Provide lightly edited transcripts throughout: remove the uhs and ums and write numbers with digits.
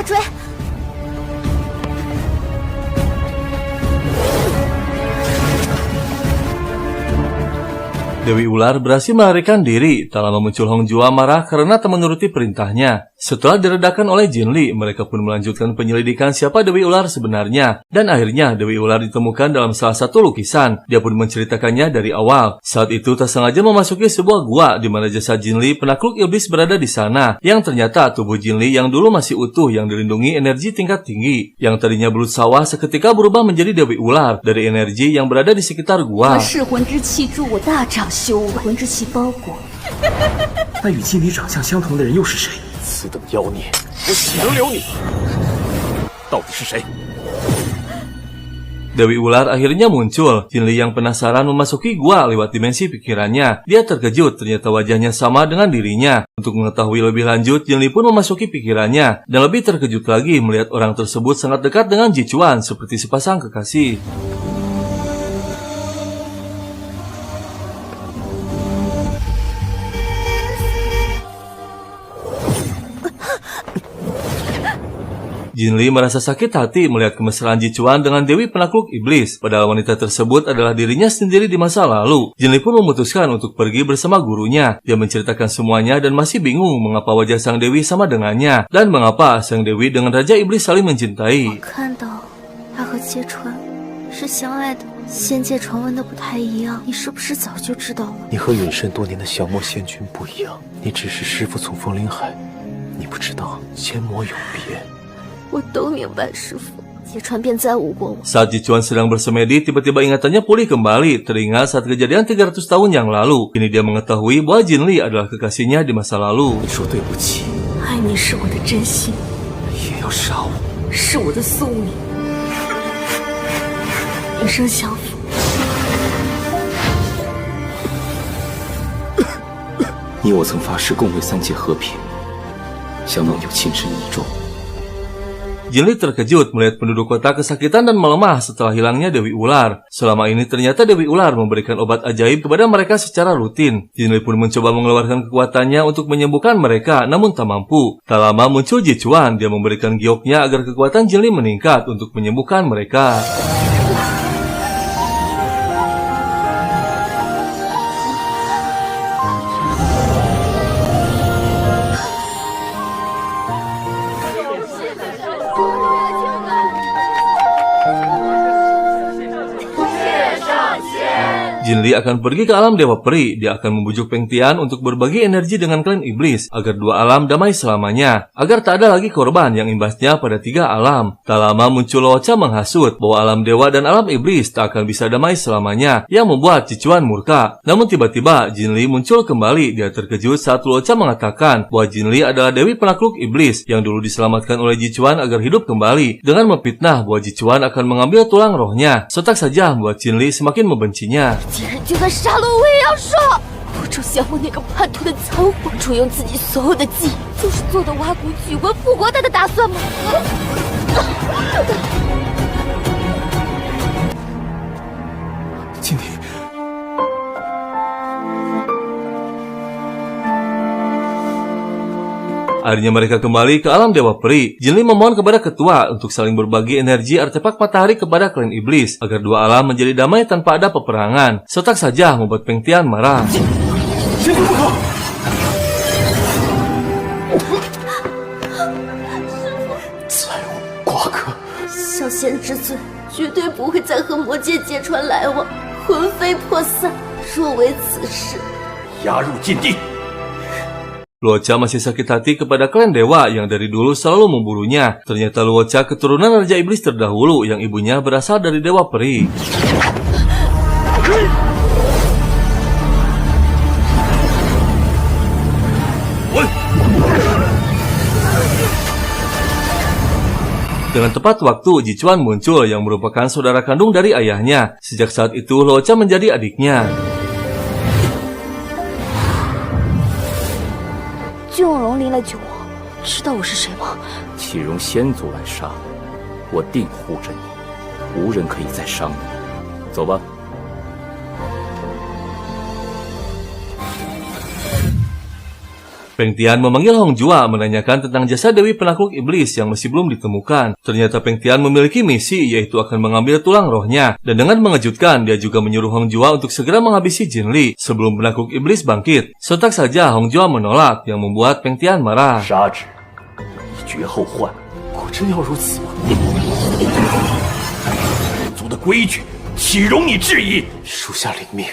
快追！ Dewi Ular berhasil melarikan diri. Tak lama muncul Hong Jua marah karena tak menuruti perintahnya. Setelah diredakan oleh Jin Li, mereka pun melanjutkan penyelidikan siapa Dewi Ular sebenarnya. Dan akhirnya Dewi Ular ditemukan dalam salah satu lukisan. Dia pun menceritakannya dari awal. Saat itu tak sengaja memasuki sebuah gua di mana jasad Jin Li, penakluk iblis, berada di sana. Yang ternyata tubuh Jin Li yang dulu masih utuh yang dilindungi energi tingkat tinggi. Yang tadinya belut sawah seketika berubah menjadi Dewi Ular dari energi yang berada di sekitar gua. 修为魂之气包裹，那与姬你长相相同的人又是谁？此等妖孽，我岂能留你？到底是谁？ Dewi Ular akhirnya muncul. Jin Li yang penasaran memasuki gua lewat dimensi pikirannya. Dia terkejut, ternyata wajahnya sama dengan dirinya. Untuk mengetahui lebih lanjut, Jin Li pun memasuki pikirannya. Dan lebih terkejut lagi melihat orang tersebut sangat dekat dengan Ji Chuan seperti sepasang kekasih. Jin Li merasa sakit hati melihat kemesraan Ji Chuan dengan Dewi Penakluk Iblis. Padahal wanita tersebut adalah dirinya sendiri di masa lalu. Jin Li pun memutuskan untuk pergi bersama gurunya. Dia menceritakan semuanya dan masih bingung mengapa wajah Sang Dewi sama dengannya. Dan mengapa Sang Dewi dengan Raja Iblis saling mencintai. 看到他和芥川是相爱的，仙界传闻的不太一样，你是不是早就知道了？你和陨身多年的降魔仙君不一样，你只是师父从风林海，你不知道仙魔有别。 我都明白，师父。芥川便再无过我。 Saat Ji Chuan sedang bersemedi, tiba-tiba ingatannya pulih kembali. Teringat saat kejadian 300 tahun yang lalu. Kini dia mengetahui bahwa Jin Li adalah kekasihnya di masa lalu. 你说对不起，爱你是我的真心，也要杀我。是我的宿命，一生相负。 你我曾发誓共为三界和平，想望有情深意重。 Jin Li terkejut melihat penduduk kota kesakitan dan melemah setelah hilangnya Dewi Ular. Selama ini ternyata Dewi Ular memberikan obat ajaib kepada mereka secara rutin. Jin Li pun mencoba mengeluarkan kekuatannya untuk menyembuhkan mereka, namun tak mampu. Tak lama muncul Ji Chuan, dia memberikan gioknya agar kekuatan Jin Li meningkat untuk menyembuhkan mereka. Jin Li akan pergi ke alam Dewa Peri. Dia akan membujuk Peng Tian untuk berbagi energi dengan klan iblis agar dua alam damai selamanya, agar tak ada lagi korban yang imbasnya pada 3 alam. Tak lama muncul Luo Cha menghasut bahwa alam dewa dan alam iblis tak akan bisa damai selamanya, yang membuat Ji Chuan murka. Namun tiba-tiba Jin Li muncul kembali. Dia terkejut saat Luo Cha mengatakan bahwa Jin Li adalah Dewi Penakluk Iblis yang dulu diselamatkan oleh Ji Chuan agar hidup kembali, dengan memfitnah bahwa Ji Chuan akan mengambil tulang rohnya. Sontak saja membuat Jin Li semakin membencinya. 既然就算杀了我也要说，我主降我那个叛徒的残火，主用自己所有的记忆，就是做的挖骨举棺复活他的打算吗？经理， Akhirnya mereka kembali ke alam Dewa Peri. Jin Li memohon kepada ketua untuk saling berbagi energi artefak matahari kepada klan iblis agar dua alam menjadi damai tanpa ada peperangan. Sontak saja membuat Peng Tian marah. 再无瓜葛，小仙之尊绝对不会再和魔界芥川来往，魂飞魄散。若为此事，押入禁地。 Luo Cha masih sakit hati kepada klan dewa yang dari dulu selalu memburunya. Ternyata Luo Cha keturunan Raja Iblis terdahulu yang ibunya berasal dari Dewa Peri. Dengan tepat waktu, Ji Chuan muncul yang merupakan saudara kandung dari ayahnya. Sejak saat itu, Luo Cha menjadi adiknya. 巨永荣临了酒窝，知道我是谁吗？启荣先祖来杀我，我定护着你，无人可以再伤你。走吧。Peng Tian memanggil Hong Jua menanyakan tentang jasa Dewi Penakluk Iblis yang masih belum ditemukan. Ternyata Peng Tian memiliki misi, yaitu akan mengambil tulang rohnya. Dan dengan mengejutkan, dia juga menyuruh Hong Jua untuk segera menghabisi Jin Li sebelum Penakluk Iblis bangkit. Sontak saja Hong Jua menolak, yang membuat Peng Tian marah. 杀之，以绝后患。果真要如此吗？族的规矩，岂容你质疑？属下领命。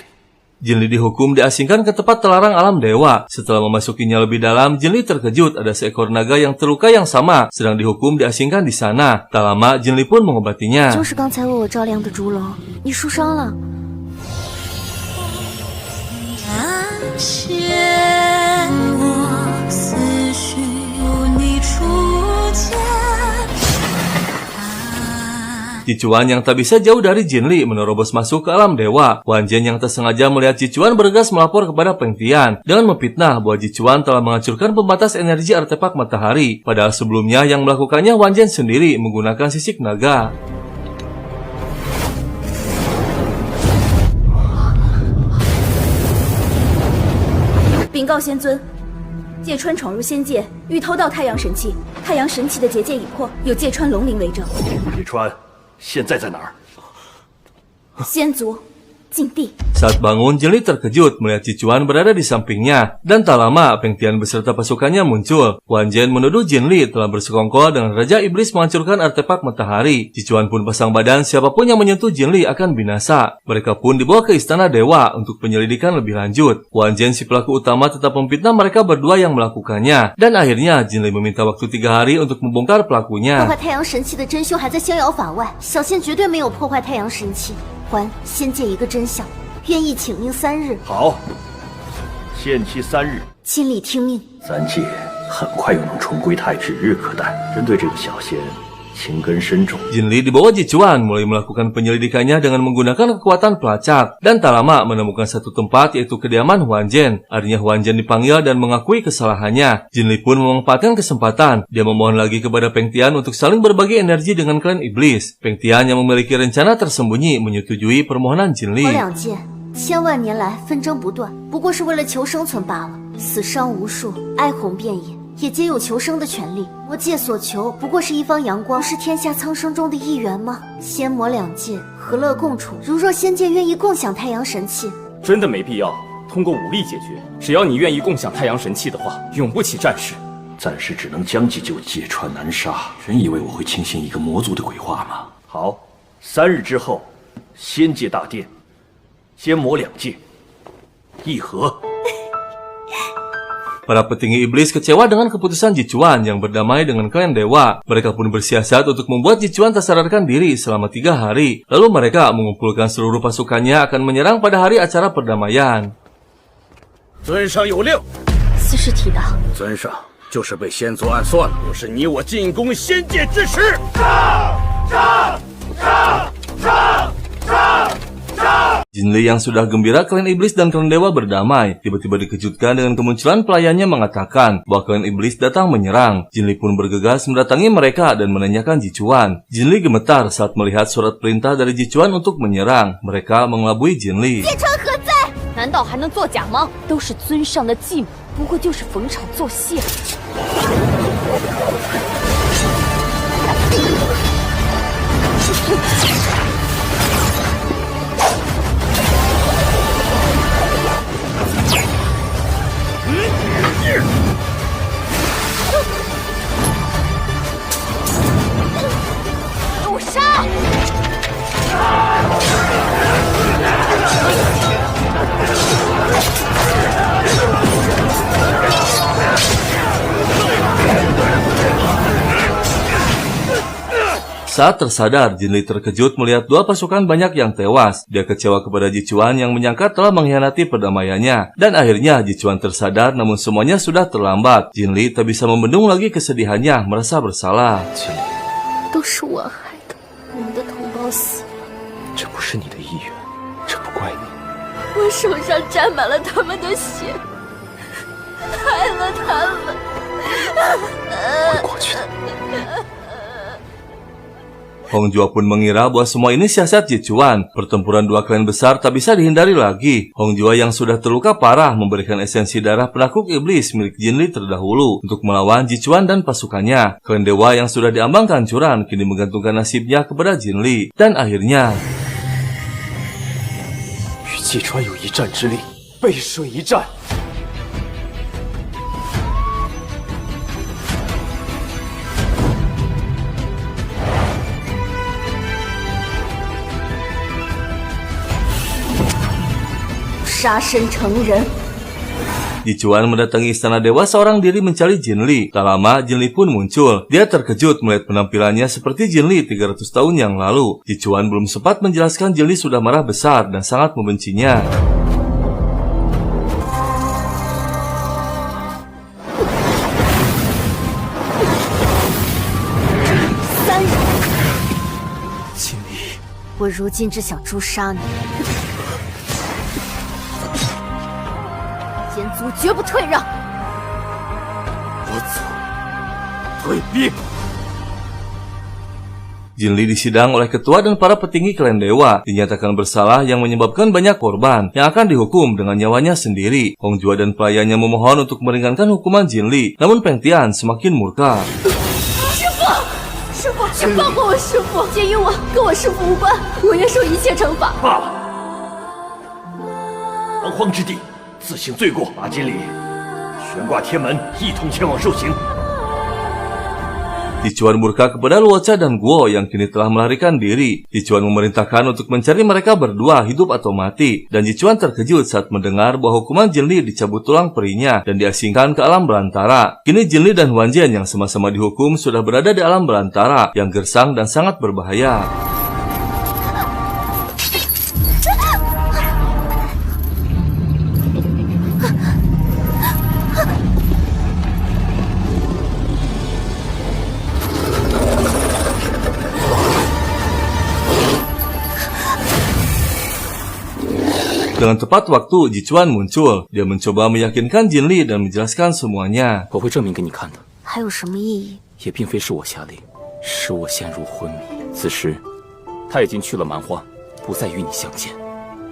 Jin Li dihukum diasingkan ke tempat terlarang alam dewa. Setelah memasukinya lebih dalam, Jin Li terkejut ada seekor naga yang terluka yang sama sedang dihukum diasingkan di sana. Tak lama, Jin Li pun mengobatinya. 就是刚才为我照亮的烛龙，你受伤了。Cicuan yang tak bisa jauh dari Jin Li menerobos masuk ke alam dewa. Wan Jian yang tersengaja melihat Cicuan bergegas melapor kepada Peng Tian dengan memfitnah bahwa Cicuan telah menghancurkan pembatas energi artefak matahari. Padahal sebelumnya yang melakukannya Wan Jian sendiri menggunakan sisik naga. 禀告仙尊，芥川闯入仙界，欲偷盗太阳神器。太阳神器的结界已破，有芥川龙鳞为证。芥川现在在哪儿？ 仙族，禁地。 Saat bangun, Jin Li terkejut melihat Cicuan berada di sampingnya. Dan tak lama, Peng Tian beserta pasukannya muncul. Wan Jian menuduh Jin Li telah bersekongkol dengan Raja Iblis menghancurkan artefak matahari. Cicuan pun pasang badan siapapun yang menyentuh Jin Li akan binasa. Mereka pun dibawa ke istana dewa untuk penyelidikan lebih lanjut. Wan Jian si pelaku utama tetap memfitnah mereka berdua yang melakukannya. Dan akhirnya Jin Li meminta waktu 3 hari untuk membongkar 破 pelakunya. 坏太阳神器的真凶还在逍遥法外，小仙绝对没有破坏太阳神器，还仙界一个真相。愿意请命3日。好，限期3日。 亲理听命。 三界很快又能重归太指日可待。针对这个小仙，情根深重。 Jin Li dibawa Cicuan mulai melakukan penyelidikannya dengan menggunakan kekuatan pelacak. Dan tak lama menemukan satu tempat yaitu kediaman Wan Jian. Akhirnya Wan Jian dipanggil dan mengakui kesalahannya. Jin Li pun memanfaatkan kesempatan. Dia memohon lagi kepada Peng Tian untuk saling berbagi energi dengan klan iblis. Peng Tian yang memiliki rencana tersembunyi menyetujui permohonan Jin Li. 我两界千万年来纷争不断，不过是为了求生存罢了，死伤无数，哀鸿遍野，也皆有求生的权利。魔界所求不过是一方阳光，不是天下苍生中的一员吗？仙魔两界和乐共处，如若仙界愿意共享太阳神器， 真的没必要通过武力解决。只要你愿意共享太阳神器的话，永不起战事。暂时只能将计就计，芥川难杀。真以为我会轻信一个魔族的鬼话吗？好，3日之后，仙界大殿，仙魔两界议和。 Para petinggi iblis kecewa dengan keputusan Cicuan yang berdamai dengan klan dewa. Mereka pun bersiasat untuk membuat Cicuan tak sadarkan diri selama 3 hari. Lalu mereka mengumpulkan seluruh pasukannya akan menyerang pada hari acara perdamaian. 尊上有令，四世体的。尊上就是被仙族暗算了，又是你我进攻仙界之时。 Jin Li yang sudah gembira klan iblis dan klan dewa berdamai, tiba-tiba dikejutkan dengan kemunculan pelayannya mengatakan bahwa klan iblis datang menyerang. Jin Li pun bergegas mendatangi mereka dan menanyakan Cicuan. Jin Li gemetar saat melihat surat perintah dari Cicuan untuk menyerang. Mereka mengelabui Jin Li. 芥川何在？难道还能作假吗？都是尊上的计谋，不过就是逢场作戏。 给我杀！ Saat tersadar, Jin Li terkejut melihat 2 pasukan banyak yang tewas. Dia kecewa kepada Cicuan yang menyangka telah mengkhianati perdamaiannya. Dan akhirnya Cicuan tersadar namun semuanya sudah terlambat. Jin Li tak bisa membendung lagi kesedihannya, merasa bersalah. 都是我害的，我们的同胞死， 这不是你的意愿，这不怪你。 我手上沾满了他们的血，害了他们。会过去的。Hong Jua pun mengira bahwa semua ini siasat Jichuan. Pertempuran dua klan besar tak bisa dihindari lagi. Hong Jua yang sudah terluka parah memberikan esensi darah penakluk iblis milik Jinli terdahulu untuk melawan Jichuan dan pasukannya. Klan dewa yang sudah diambang kehancuran kini menggantungkan nasibnya kepada Jinli. Dan akhirnya 与季川有一战之力，背水一战。 杀身成仁。 Jichuan mendatangi istana dewa seorang diri mencari Jinli. Tak lama Jinli pun muncul. Dia terkejut melihat penampilannya seperti Jinli 300 tahun yang lalu. Jichuan belum sempat menjelaskan Jinli sudah marah besar dan sangat membencinya. Jinli， 我如今只想诛杀你。 仙族绝不退让！我走，退兵。 Jinli disidang oleh ketua dan para petinggi klan dewa, dinyatakan bersalah yang menyebabkan banyak korban yang akan dihukum dengan nyawanya sendiri. Hong Jua dan pelayannya memohon untuk meringankan hukuman Jinli, namun Peng Tian semakin murka. 师傅，请放过我师傅，鉴于我跟我师傅无关，我愿受一切惩罚。罢了，蛮荒之地，自行罪过。把金里悬挂天门，一同前往受刑。 Jichuan murka kepada Luocha dan Guo yang kini telah melarikan diri. Jichuan memerintahkan untuk mencari mereka berdua hidup atau mati. Dan Jichuan terkejut saat mendengar bahwa hukuman Jinli dicabut tulang perinya dan diasingkan ke alam belantara. Kini Jinli dan Huan Jian yang sama-sama dihukum sudah berada di alam belantara yang gersang dan sangat berbahaya. Dengan tepat waktu, Jichuan muncul. Dia mencoba meyakinkan Jinli dan menjelaskan semuanya. 我会证明给你看的，还有什么意义？也并非是我下令，是我陷入昏迷。此时，他已经去了蛮荒，不再与你相见，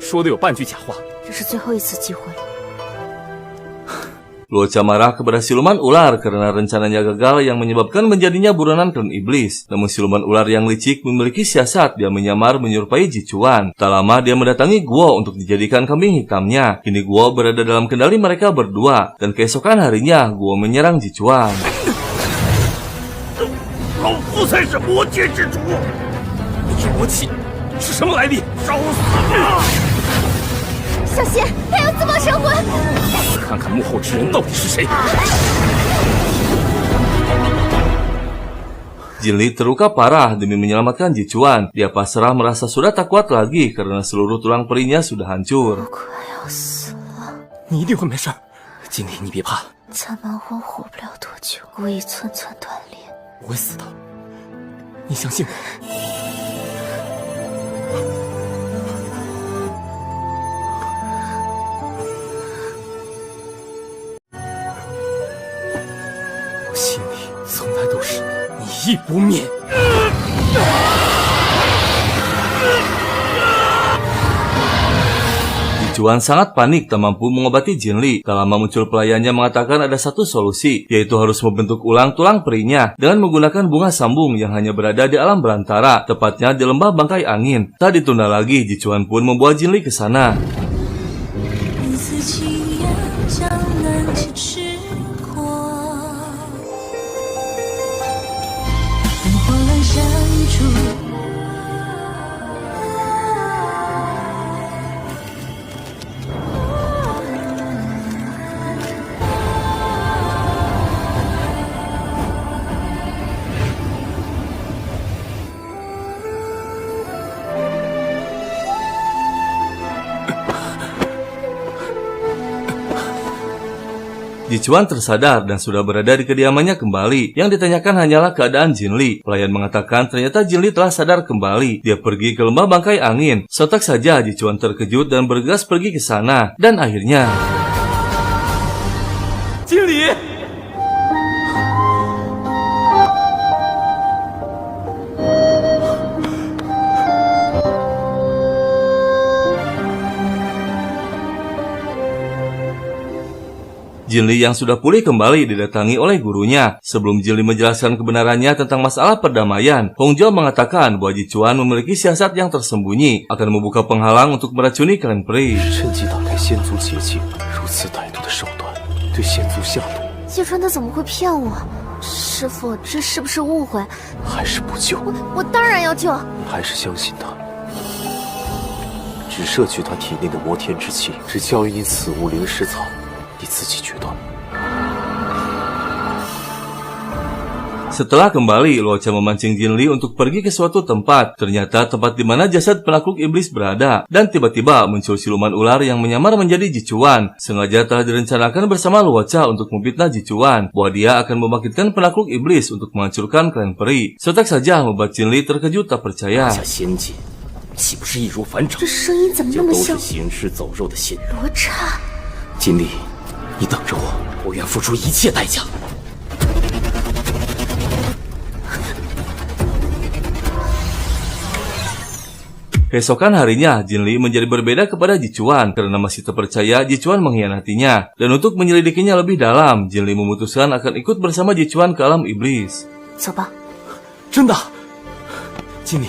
说的有半句假话。这是最后一次机会了。 Luocha marah kepada siluman ular karena rencananya gagal yang menyebabkan menjadinya buronan klan iblis. Namun siluman ular yang licik memiliki siasat. Dia menyamar menyerupai Jichuan. Tak lama dia mendatangi Guo untuk dijadikan kambing hitamnya. Kini Guo berada dalam kendali mereka berdua. Dan keesokan harinya Guo menyerang Jichuan. 老夫才是魔界之主，你这魔气是什么来历？找死吧！ 小心，他有自爆神魂！ 看看幕后之人到底是谁。 Jinli terluka parah demi menyelamatkan Jichuan. Dia pasrah merasa sudah tak kuat lagi karena seluruh tulang perinya sudah hancur. 快要死了，你一定会没事儿，经理，你别怕，在蛮荒活不了多久，我已寸寸断裂。我会死的，你相信我。 心里从来都是你一不灭。 Jichuan sangat panik tak mampu mengobati Jinli. Tak lama muncul pelayannya mengatakan ada satu solusi, yaitu harus membentuk ulang tulang perinya dengan menggunakan bunga sambung yang hanya berada di alam belantara, tepatnya di lembah bangkai angin. Tak ditunda lagi, Jichuan pun membawa Jinli ke sana. Jichuan tersadar dan sudah berada di kediamannya kembali. Yang ditanyakan hanyalah keadaan Jinli. Pelayan mengatakan ternyata Jinli telah sadar kembali. Dia pergi ke lembah bangkai angin. Sontak saja Jichuan terkejut dan bergegas pergi ke sana. Dan akhirnya... Jinli! Jin Li yang sudah pulih kembali didatangi oleh gurunya. Sebelum Jin Li menjelaskan kebenarannya tentang masalah perdamaian, Hong Zhao mengatakan bahwa Ji Chuan memiliki siasat yang tersembunyi, akan membuka penghalang untuk meracuni klan peri. 趁机打开仙族结界，如此歹毒的手段，对仙族下毒，芥川他怎么会骗我？师傅，这是不是误会？还是不救？我当然要救。你还是相信他，只摄取他体内的魔天之气，只教育你此物灵石草，你自己决断。 Setelah kembali, Luo Chen memancing Jin Li untuk pergi ke suatu tempat. Ternyata tempat di mana jasad penakluk iblis berada. Dan tiba-tiba muncul siluman ular yang menyamar menjadi Ji Chuan. Sengaja telah direncanakan bersama Luo Chen untuk memfitnah Ji Chuan bahwa dia akan membangkitkan penakluk iblis untuk menghancurkan klan peri. Sontak saja membuat Jin Li terkejut tak percaya. 仙界岂不是易如反掌？这声音怎么那么像就都是行尸走肉的仙人。罗刹？金丽，你等着我，我愿付出一切代价。 Keesokan harinya, Jin Li menjadi berbeda kepada Ji Chuan karena masih terpercaya Ji Chuan mengkhianatinya. Dan untuk menyelidikinya lebih dalam, Jin Li memutuskan akan ikut bersama Ji Chuan ke alam iblis. 走吧。真的，金丽。